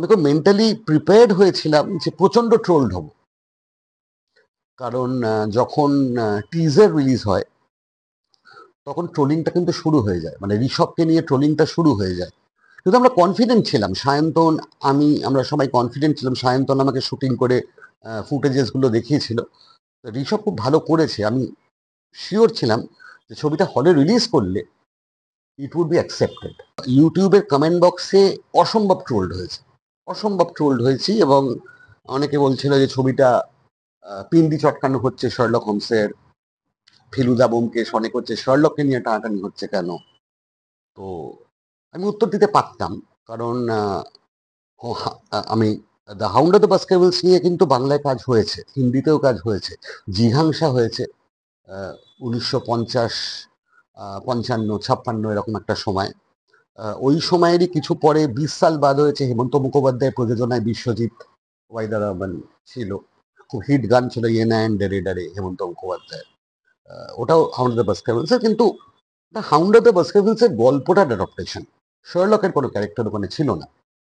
আমি খুব mentally prepared হয়েছিলাম যে প্রচন্ড ট্রোলড হব। কারণ যখন টিজার রিলিজ হয় তখন ট্রোলিংটা কিন্তু শুরু হয়ে যায়, মানে ঋষভকে নিয়ে ট্রোলিংটা শুরু হয়ে যায়। কিন্তু আমরা কনফিডেন্ট ছিলাম, সায়ন্তন, আমরা সবাই কনফিডেন্ট ছিলাম। সায়ন্তন আমাকে শুটিং করে ফুটেজেস গুলো দেখিয়েছিল। ঋষভ খুব ভালো করেছে, আমি শিওর ছিলাম যে ছবিটা হলে রিলিজ করলে ইট উড বি অ্যাকসেপ্টেড। ইউটিউবের কমেন্ট বক্সে অসম্ভব ট্রোলড হয়েছে, অসম্ভব ট্রোলড হয়েছি। এবং অনেকে বলছিল যে ছবিটা পিন্ডি চটকানো হচ্ছে শার্লক হোমসের, ফেলুদা বোমকেশ, অনেক হচ্ছে শার্লককে নিয়ে টানাটানি হচ্ছে কেন। তো আমি উত্তর দিতে পারতাম, কারণ আমি দ্য হাউন্ড অফ দ্য বাস্কারভিলস নিয়ে কিন্তু বাংলায় কাজ হয়েছে, হিন্দিতেও কাজ হয়েছে, জিঘাংসা হয়েছে 1950, 55, 56 এরকম একটা সময়। ওই সময়েরই কিছু পরে 20 সাল বাদ হয়েছে হেমন্ত মুখোপাধ্যায়ের প্রযোজনায়, বিশ্বজিৎ ওয়াইদা রহমান ছিল, খুব হিট গান ছিল ইয়েনা অ্যান্ড ডেরে ডারে হেমন্ত মুখোপাধ্যায়। ওটাও হাউন্ড অফ দ্য বাস্কারভিলস, কিন্তু দ্য হাউন্ড অফ দ্য বাস্কারভিলস এর গল্পটার অ্যাডাপ্টেশন, শার্লকের কোনো ক্যারেক্টার ওখানে ছিল না।